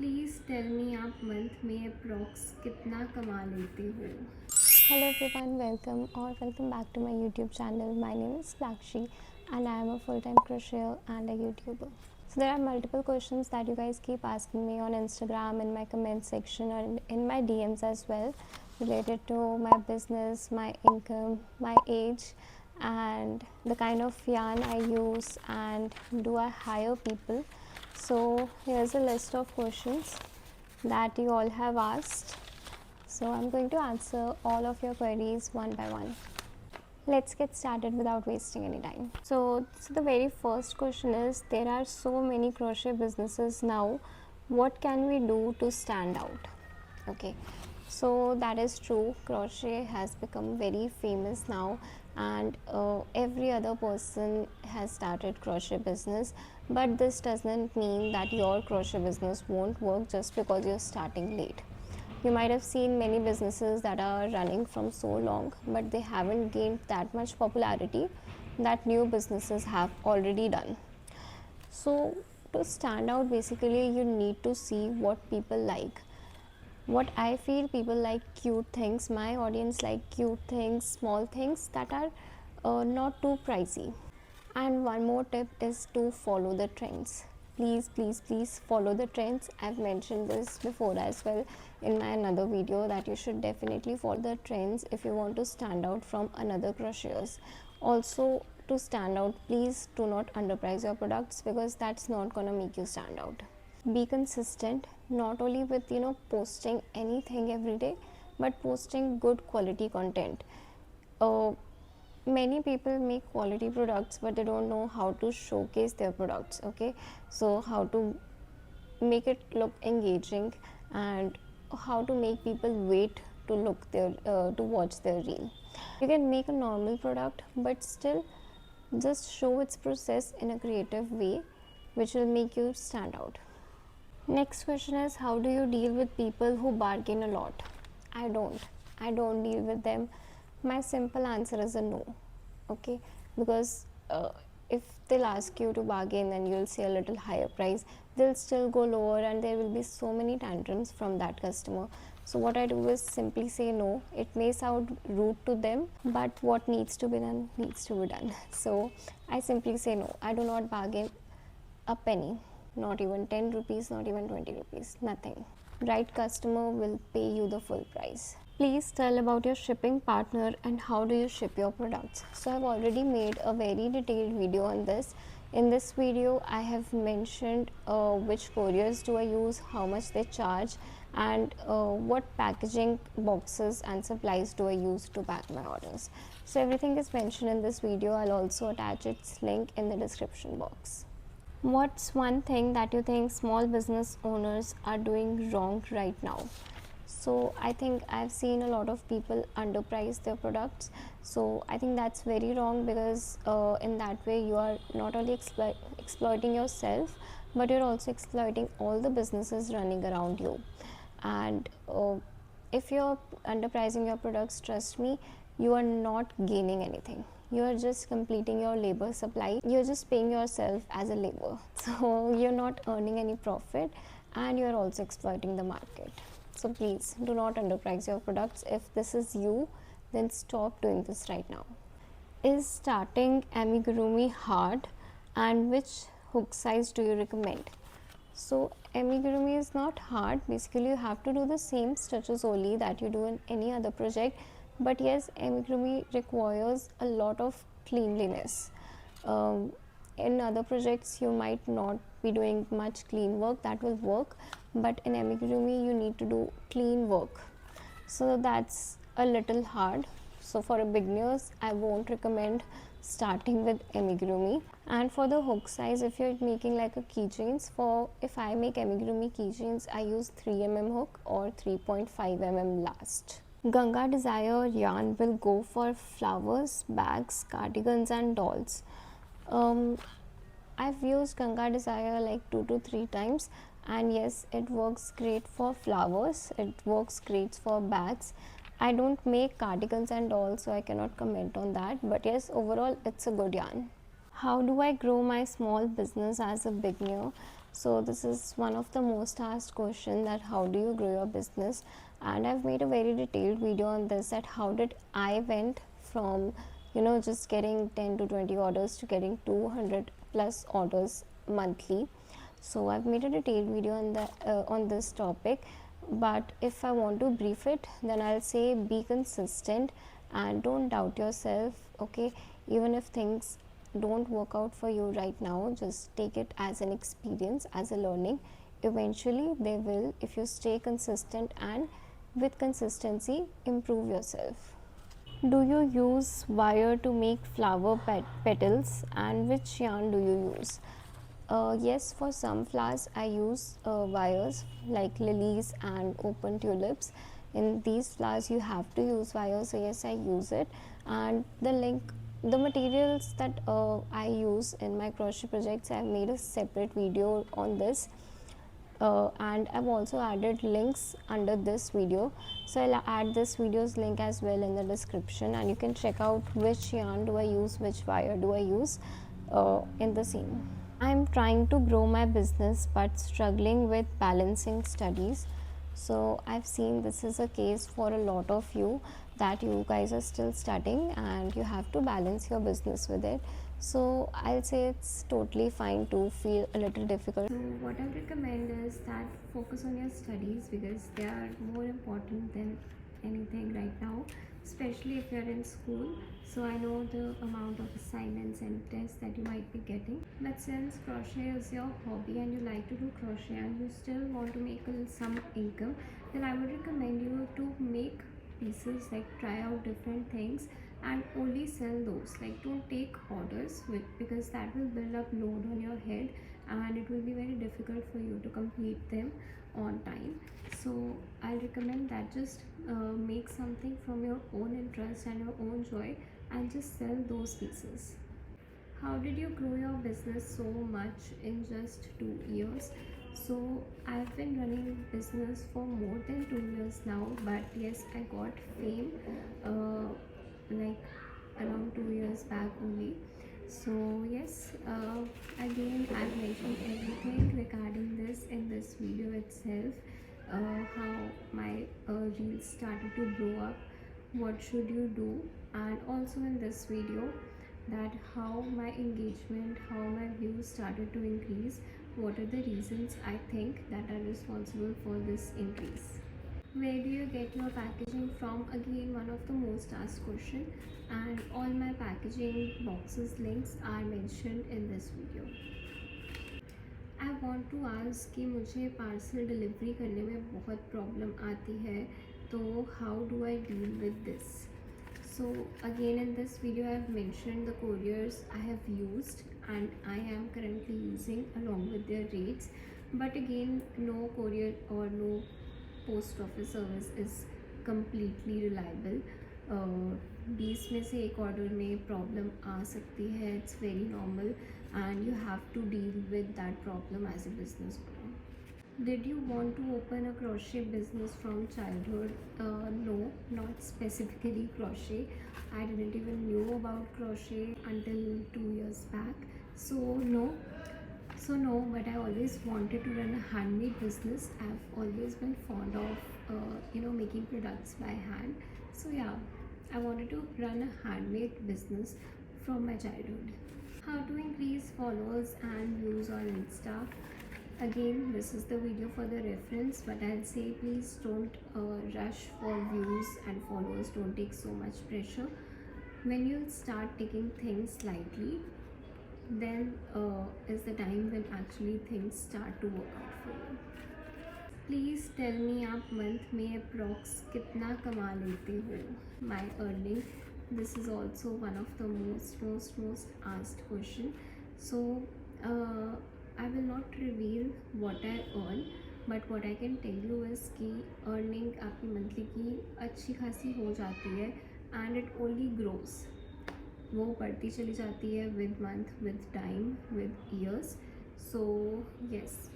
Please tell me आप month में approx कितना कमा लेते हो? Hello everyone, welcome back to my YouTube channel. My name is Lakshi and I am a full-time crocheter and a YouTuber. So there are multiple questions that you guys keep asking me on Instagram, in my comment section, or in my DMs as well, related to my business, my income, my age, and the kind of yarn I use, and do I hire people. So here's a list of questions that you all have asked. So I'm going to answer all of your queries one by one. Let's get started without wasting any time. So the very first question is, there are so many crochet businesses now. What can we do to stand out? Okay, so that is true. Crochet has become very famous now, and every other person has started crochet business. But this doesn't mean that your crochet business won't work just because you're starting late. You might have seen many businesses that are running from so long, but they haven't gained that much popularity that new businesses have already done. So to stand out, basically you need to see what people like. What I feel, people like cute things. My audience like cute things, small things that are not too pricey. And one more tip is to follow the trends. Please follow the trends. I've mentioned this before as well in my another video, that you should definitely follow the trends if you want to stand out from another crocheters. Also, to stand out, please do not underprice your products, because that's not gonna make you stand out. Be consistent, not only with posting anything every day, but posting good quality content. Many people make quality products, but they don't know how to showcase their products. Okay, so how to make it look engaging, and how to make people wait to watch their reel. You can make a normal product, but still just show its process in a creative way, which will make you stand out. Next question is, how do you deal with people who bargain a lot? I don't deal with them. My simple answer is a no. Okay, because if they'll ask you to bargain, then you'll see a little higher price, they'll still go lower, and there will be so many tantrums from that customer. So what I do is simply say no. It may sound rude to them, but what needs to be done needs to be done. So I simply say no. I do not bargain a penny, not even 10 rupees, not even 20 rupees, nothing. Right customer will pay you the full price. Please tell about your shipping partner and how do you ship your products. So I've already made a very detailed video on this. In this video, I have mentioned which couriers do I use, how much they charge, and what packaging boxes and supplies do I use to pack my orders. So everything is mentioned in this video. I'll also attach its link in the description box. What's one thing that you think small business owners are doing wrong right now? So I think I've seen a lot of people underprice their products. So I think that's very wrong, because in that way you are not only exploiting yourself, but you're also exploiting all the businesses running around you. And if you're underpricing your products, trust me, you are not gaining anything. You are just completing your labor supply. You're just paying yourself as a labor. So you're not earning any profit, and you're also exploiting the market. So please do not underprice your products. If this is you, then stop doing this right now. Is starting amigurumi hard, and which hook size do you recommend? So amigurumi is not hard. Basically you have to do the same stitches only that you do in any other project, but yes, amigurumi requires a lot of cleanliness. In other projects you might not be doing much clean work, that will work, but in amigurumi you need to do clean work, so that's a little hard. So for beginners, I won't recommend starting with amigurumi. And for the hook size, if you're making like a keychains, if I make amigurumi keychains, I use 3mm hook or 3.5mm last. Ganga Desire yarn will go for flowers, bags, cardigans and dolls. I've used Ganga Desire like 2 to 3 times, and yes, it works great for flowers, it works great for bags. I don't make cardigans and dolls, so I cannot comment on that, but yes, overall it's a good yarn. How do I grow my small business as a beginner? So this is one of the most asked question, that how do you grow your business, and I've made a very detailed video on this, that how did I went from just getting 10 to 20 orders to getting 200 plus orders monthly. So I've made a detailed video on this topic, but if I want to brief it, then I'll say be consistent and don't doubt yourself. Okay, even if things don't work out for you right now, just take it as an experience, as a learning. Eventually they will, if you stay consistent and with consistency improve yourself. Do you use wire to make flower petals, and which yarn do you use? Yes, for some flowers I use wires, like lilies and open tulips. In these flowers you have to use wires, so yes, I use it. And the materials that I use in my crochet projects, I've made a separate video on this. And I've also added links under this video, so I'll add this video's link as well in the description, and you can check out which yarn do I use, which wire do I use in the same. I'm trying to grow my business but struggling with balancing studies. So I've seen this is a case for a lot of you, that you guys are still studying and you have to balance your business with it. So I'll say it's totally fine to feel a little difficult. So what I recommend is that focus on your studies, because they are more important than anything right now, especially if you're in school. So I know the amount of assignments and tests that you might be getting, but since crochet is your hobby and you like to do crochet and you still want to make some income, then I would recommend you to make pieces, like try out different things and only sell those. Like don't take orders because that will build up load on your head and it will be very difficult for you to complete them on time. So I recommend that just make something from your own interest and your own joy and just sell those pieces. How did you grow your business so much in just 2 years? So I've been running business for more than 2 years now, but yes, I got fame like around 2 years back only. So yes, again I've mentioned everything regarding this in this video itself. How my reels started to blow up, what should you do, and also in this video that how my engagement, how my views started to increase, what are the reasons I think that are responsible for this increase. Where do you get your packaging from? Again, one of the most asked question, and all my packaging boxes links are mentioned in this video. I want to ask कि मुझे parcel delivery करने में बहुत problem आती है, तो how do I deal with this? So again in this video I have mentioned the couriers I have used and I am currently using along with their rates, but again no courier or no post office service is completely reliable. 20 में से एक order में problem आ सकती है, it's very normal and you have to deal with that problem as a business owner. Did you want to open a crochet business from childhood? No, not specifically crochet. I didn't even know about crochet until 2 years back. So no, but I always wanted to run a handmade business. I've always been fond of making products by hand. So yeah, I wanted to run a handmade business from my childhood. How to increase followers and views on Insta? Again, this is the video for the reference, but I'll say please don't rush for views and followers. Don't take so much pressure. When you start taking things lightly, then is the time when actually things start to work out for you. Please tell me आप month में approx कितना कमा लेते हो? My earning, this is also one of the most asked question. So I will not reveal what I earn, but what I can tell you is कि earning आपकी monthly की अच्छी खासी हो जाती है एंड इट ओनली ग्रोस. वो बढ़ती चली जाती है with month, with time, with years. So yes,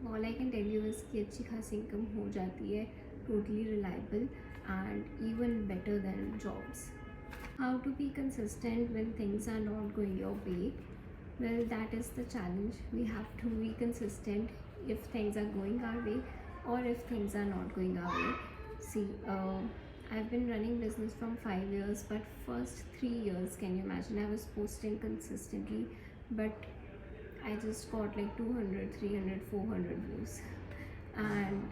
all I can tell you is कि अच्छी खासी इनकम हो जाती है, totally reliable and even better than jobs. How to be consistent when things are not going your way? Well, that is the challenge. We have to be consistent if things are going our way or if things are not going our way. See, I've been running business from 5 years, but first 3 years, can you imagine? I was posting consistently, but I just got like 200, 300, 400 views. And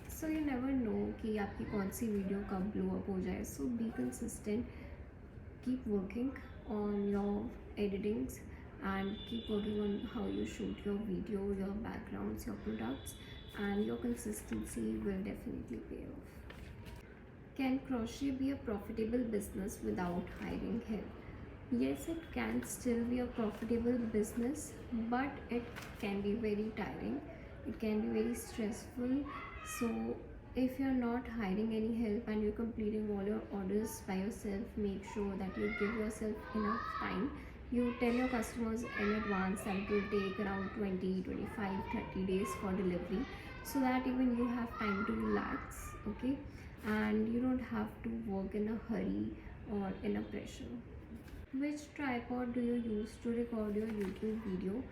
so you never know कि आपकी कौन सी video कब blow up हो जाए. So be consistent, keep working on your editings, and keep working on how you shoot your video, your backgrounds, your products, and your consistency will definitely pay off. Can crochet be a profitable business without hiring help? Yes, it can still be a profitable business, but it can be very tiring. It can be very stressful. So, if you're not hiring any help and you're completing all your orders by yourself, make sure that you give yourself enough time. You tell your customers in advance that it will take around 20, 25, 30 days for delivery, so that even you have time to relax, okay? And you don't have to work in a hurry or in a pressure. Which tripod do you use to record your YouTube video?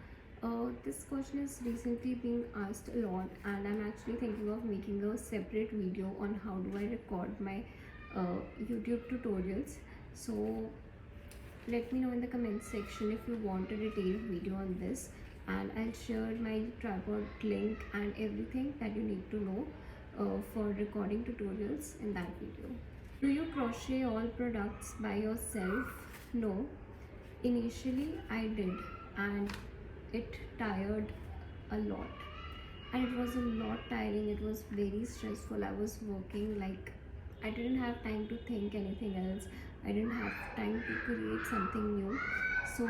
This question is recently being asked a lot, and I'm actually thinking of making a separate video on how do I record my YouTube tutorials. So let me know in the comment section if you want a detailed video on this, and I'll share my tripod link and everything that you need to know for recording tutorials in that video. Do you crochet all products by yourself? No. Initially I did, and it tired a lot. And it was a lot tiring, it was very stressful. I was working like I didn't have time to think anything else. I didn't have time to create something new. So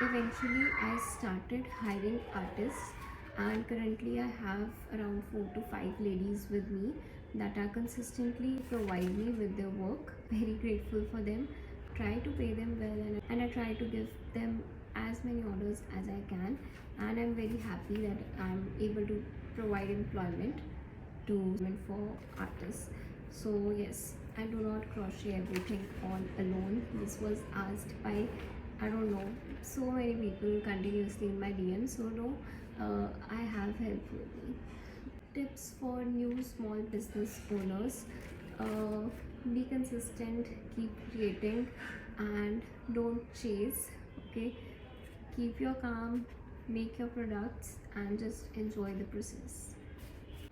eventually I started hiring artists, and currently I have around 4 to 5 ladies with me that are consistently provide me with their work. Very grateful for them. Try to pay them well, and I try to give them as many orders as I can, and I'm very happy that I'm able to provide employment to for artists. So yes, I do not crochet everything all alone. This was asked by, I don't know, so many people continuously in my DM. So no, I have help with me. Tips for new small business owners: uh, be consistent, keep creating, and don't chase. Okay, keep your calm, make your products, and just enjoy the process.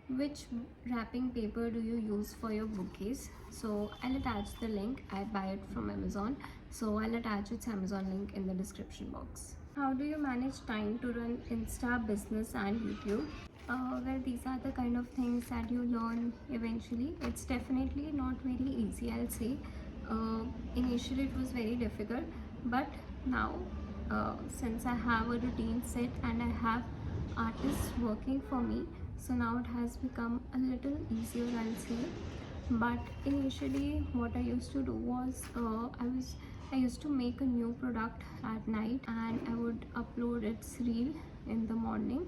Which wrapping paper do you use for your bouquets? So I'll attach the link. I buy it from Amazon, so I'll attach its Amazon link in the description box. How do you manage time to run Insta business and YouTube? Well, these are the kind of things that you learn eventually. It's definitely not very easy, I'll say. Initially it was very difficult, but now since I have a routine set and I have artists working for me, so now it has become a little easier, I'll say. But initially what I used to do was I used to make a new product at night, and I would upload its reel in the morning,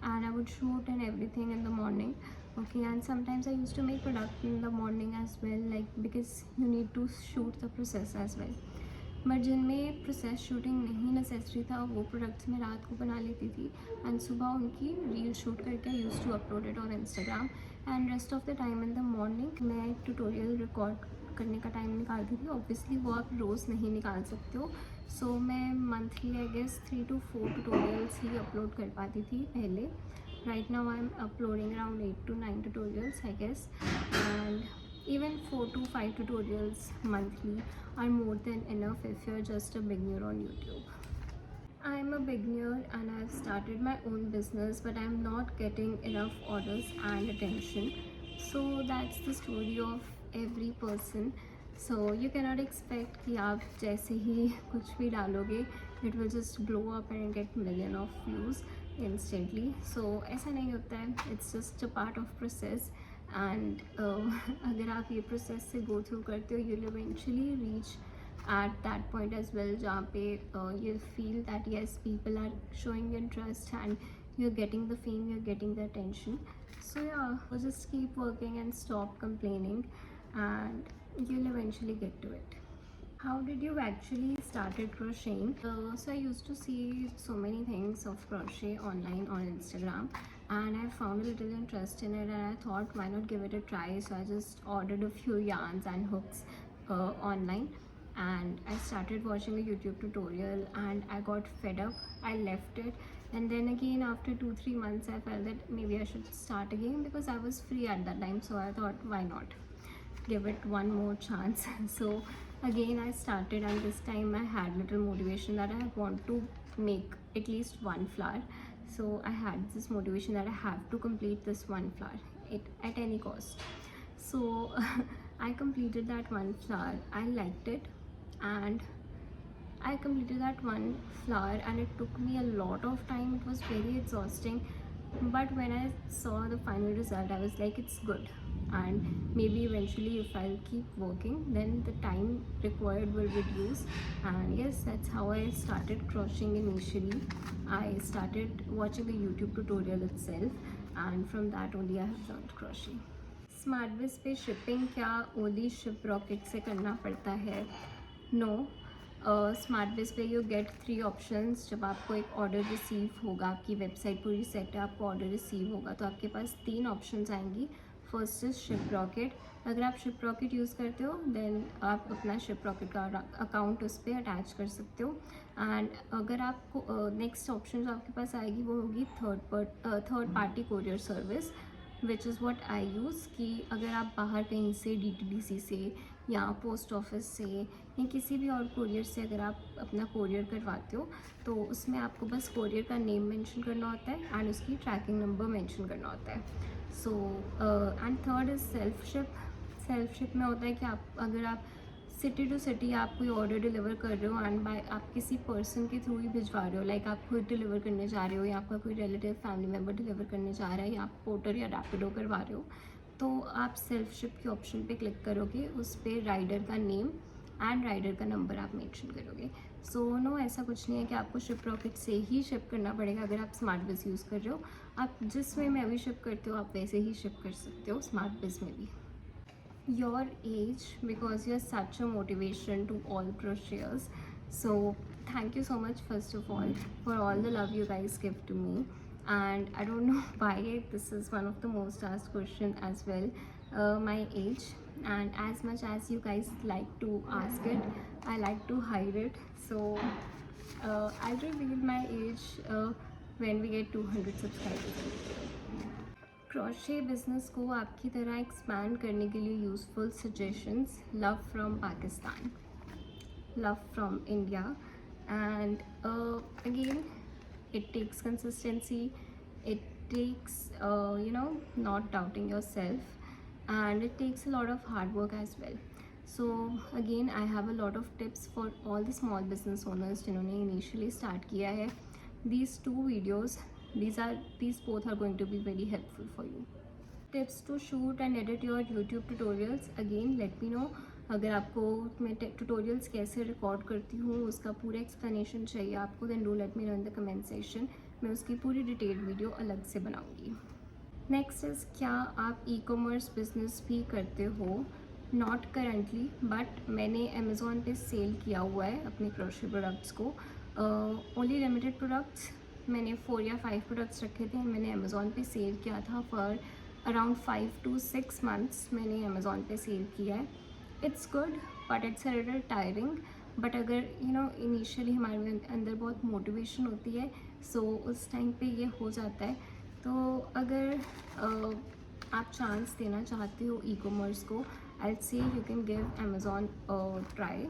and I would shoot and everything in the morning. Okay, and sometimes I used to make product in the morning as well, like because you need to shoot the process as well. But जिनमें process shooting नहीं necessary था वो products मैं रात को बना लेती थी, एंड सुबह उनकी रील शूट करके I use to upload it on Instagram, and rest of the time in the morning मैं ट्यूटोरियल रिकॉर्ड करने का टाइम निकालती थी. ऑब्वियसली वो आप रोज़ नहीं निकाल सकते हो, सो मैं मंथली आई गेस 3 to 4 ट्यूटोरियल्स ही अपलोड कर पाती थी पहले. Right now I'm uploading around 8 to 9 tutorials, I guess, and even 4 to 5 tutorials monthly are more than enough if you're just a beginner on YouTube. I'm a beginner and I've started my own business, but I'm not getting enough orders and attention. So that's the story of every person. So you cannot expect कि आप जैसे ही कुछ भी डालोगे it will just blow up and get million of views instantly. So ऐसा नहीं होता है, it's just a part of process, and अगर आप ये process से go through करते हो you'll eventually reach at that point as well जहाँ पे you feel that yes, people are showing interest and you're getting the fame, you're getting the attention. So yeah, just keep working and stop complaining, and you'll eventually get to it. How did you actually started crocheting? So I used to see so many things of crochet online on Instagram, and I found a little interest in it, and I thought, why not give it a try? So I just ordered a few yarns and hooks online, and I started watching a YouTube tutorial, and I got fed up. I left it, and then again after 2-3 months I felt that maybe I should start again because I was free at that time. So I thought, why not give it one more chance. So again I started, and this time I had little motivation that I want to make at least one flower. So I had this motivation that I have to complete this one flower at any cost. So I completed that one flower. I liked it, and I completed that one flower, and it took me a lot of time. It was very exhausting, but when I saw the final result I was like, it's good, and maybe eventually if I'll keep working then the time required will reduce. And yes, that's how I started crocheting initially. I started watching the YouTube tutorial itself, and from that only I have learned crochet. स्मार्टबिज पे shipping क्या only ship rocket से करना पड़ता है? No, स्मार्टबिज पे you get 3 options. जब आपको एक ऑर्डर रिसीव होगा, आपकी वेबसाइट पूरी सेट है, आपको ऑर्डर रिसीव होगा, तो आपके पास 3 ऑप्शंस आएंगी. First is ship rocket. अगर आप शिप रॉकेट यूज़ करते हो देन आप अपना शिप रॉकेट का अकाउंट उस पर अटैच कर सकते हो. एंड अगर आपको नेक्स्ट ऑप्शन जो आपके पास आएगी वो होगी third party courier service, which is what I use. कि अगर आप बाहर कहीं से DTDC से या पोस्ट ऑफिस से या किसी भी और कोरियर से अगर आप अपना कोरियर करवाते हो तो उसमें आपको बस कोरियर का नेम मेंशन करना होता है एंड उसकी ट्रैकिंग नंबर मेंशन करना होता है. So and third is self ship. Self ship में होता है कि आप अगर आप सिटी टू सिटी आप कोई ऑर्डर डिलीवर कर रहे हो एंड बाय आप किसी पर्सन के थ्रू ही भिजवा रहे हो, लाइक आप खुद डिलीवर करने जा रहे हो या आपका कोई रिलेटिव फैमिली मेम्बर डिलीवर करने जा रहा है या आप पोर्टर या रैपिडो करवा रहे हो, तो आप सेल्फ शिप के ऑप्शन पे क्लिक करोगे. उस पर राइडर का नेम एंड राइडर का नंबर आप मेंशन करोगे. सो नो, ऐसा कुछ नहीं है कि आपको शिप रॉकेट से ही शिप करना पड़ेगा. अगर आप स्मार्ट बिज यूज़ कर रहे हो, आप जिस वे में अभी शिप करते हो आप वैसे ही शिप कर सकते हो स्मार्ट बिज में भी. Your age, because you're such a motivation to all crocheters. So thank you so much first of all for all the love you guys give to me. And I don't know why this is one of the most asked question as well, my age. And as much as you guys like to ask it, I like to hide it. So I'll reveal my age when we get 200 subscribers. Crochet business को आपकी तरह expand करने के लिए useful suggestions. Love from Pakistan, love from India. And again it takes consistency, it takes not doubting yourself, and it takes a lot of hard work as well. So again I have a lot of tips for all the small business owners जिन्होंने initially start किया है. These 2 videos, these both are going to be very helpful for you. Tips to shoot and edit your YouTube tutorials. Again let me know. अगर आपको मैं tutorials कैसे record करती हूँ उसका पूरा एक्सप्लेनेशन चाहिए आपको, then do let me know in the comment section. मैं उसकी पूरी डिटेल्ड वीडियो अलग से बनाऊँगी. नेक्स्ट इज़, क्या आप ई-कॉमर्स बिजनेस भी करते हो? नॉट करेंटली, बट मैंने अमेज़ॉन पे सेल किया हुआ है अपने क्रोशे प्रोडक्ट्स को. ओनली लिमिटेड प्रोडक्ट्स, मैंने 4 या 5 प्रोडक्ट्स रखे थे, मैंने अमेज़ॉन पे सेल किया था. फॉर अराउंड 5 to 6 मंथ्स मैंने अमेज़ॉन पे सेल किया है. It's good but it's a little tiring. But अगर इनिशियली हमारे अंदर बहुत मोटिवेशन होती है, सो उस टाइम पे ये हो जाता है. तो अगर आप चांस देना चाहते हो ई-कॉमर्स को, आई से you can give Amazon try,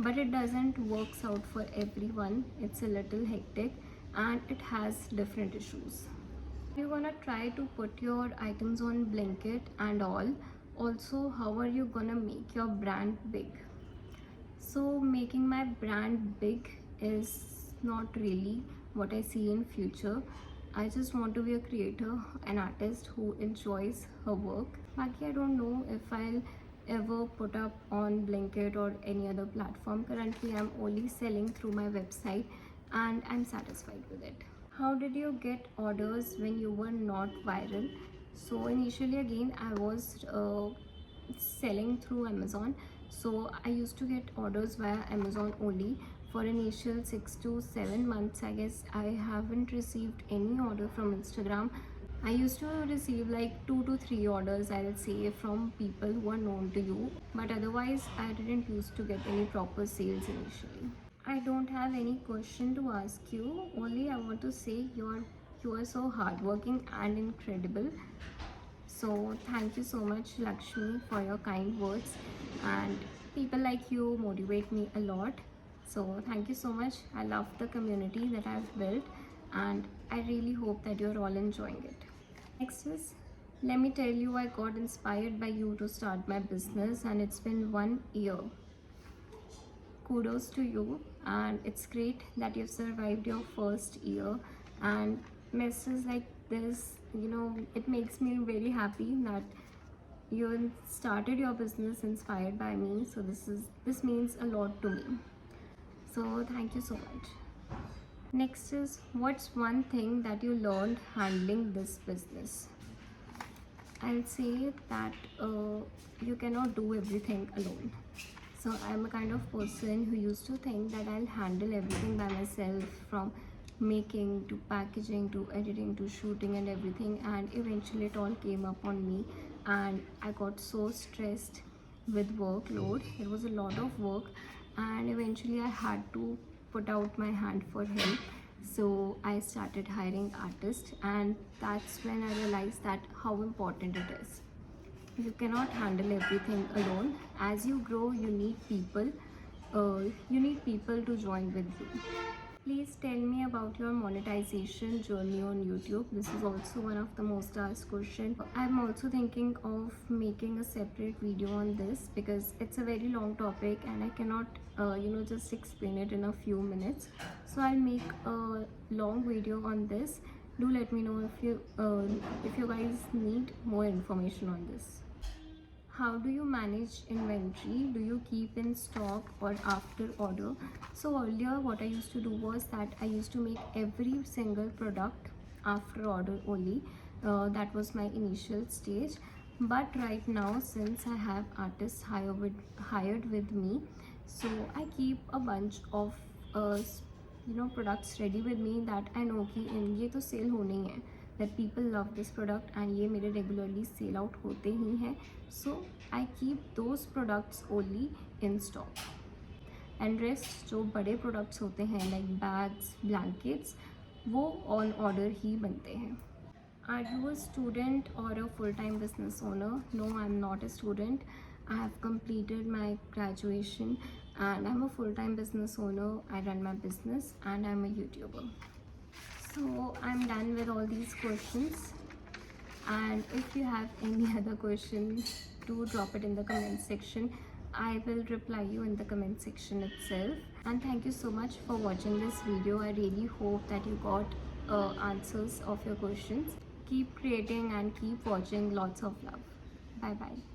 but it doesn't works out for everyone. It's a little hectic and it has different issues. You're gonna try to put your items on Blinkit and all. Also, how are you gonna make your brand big? So making my brand big is not really what I see in future. I just want to be a creator, an artist who enjoys her work. Baki, I don't know if I'll ever put up on Blinkit or any other platform. Currently I'm only selling through my website and I'm satisfied with it. How did you get orders when you were not viral? So initially again I was selling through Amazon, So I used to get orders via Amazon only for initial 6 to 7 months. I guess I haven't received any order from Instagram. I used to receive like 2 to 3 orders, I'll say, from people who are known to you, but otherwise I didn't used to get any proper sales initially. I don't have any question to ask you. Only I want to say you are so hardworking and incredible. So thank you so much, Lakshmi, for your kind words. And people like you motivate me a lot. So thank you so much. I love the community that I've built, and I really hope that you're all enjoying it. Next is, let me tell you, I got inspired by you to start my business, and it's been 1 year. Kudos to you, and it's great that you've survived your first year. And messages like this, it makes me very happy that you started your business inspired by me. So this means a lot to me. So thank you so much. Next is, what's one thing that you learned handling this business? I'll say that you cannot do everything alone. So I'm a kind of person who used to think that I'll handle everything by myself, from making to packaging to editing to shooting and everything, and eventually it all came up on me, and I got so stressed with workload. It was a lot of work, and eventually I had to put out my hand for help. So I started hiring artists, and that's when I realized that how important it is. You cannot handle everything alone. As you grow, you need people. You need people to join with you. Please tell me about your monetization journey on YouTube. This is also one of the most asked questions. I'm also thinking of making a separate video on this because it's a very long topic and I cannot just explain it in a few minutes. So I'll make a long video on this. Do let me know if you guys need more information on this. How do you manage inventory? Do you keep in stock or after order? So earlier what I used to do was that I used to make every single product after order only. That was my initial stage. But right now, since I have artists hired with me, so I keep a bunch of products ready with me that I know कि ये तो cell होने ही है, that people love this product and ये मेरे regularly sell out होते ही हैं. So I keep those products only in stock. And rest जो बड़े products होते हैं like bags, blankets, वो on order ही बनते हैं. Are you a student or a full-time business owner? No, I'm not a student. I have completed my graduation and I'm a full-time business owner. I run my business and I'm a YouTuber. So I'm done with all these questions, and if you have any other questions, do drop it in the comment section. I will reply you in the comment section itself. And thank you so much for watching this video. I really hope that you got answers of your questions. Keep creating and keep watching. Lots of love. Bye bye.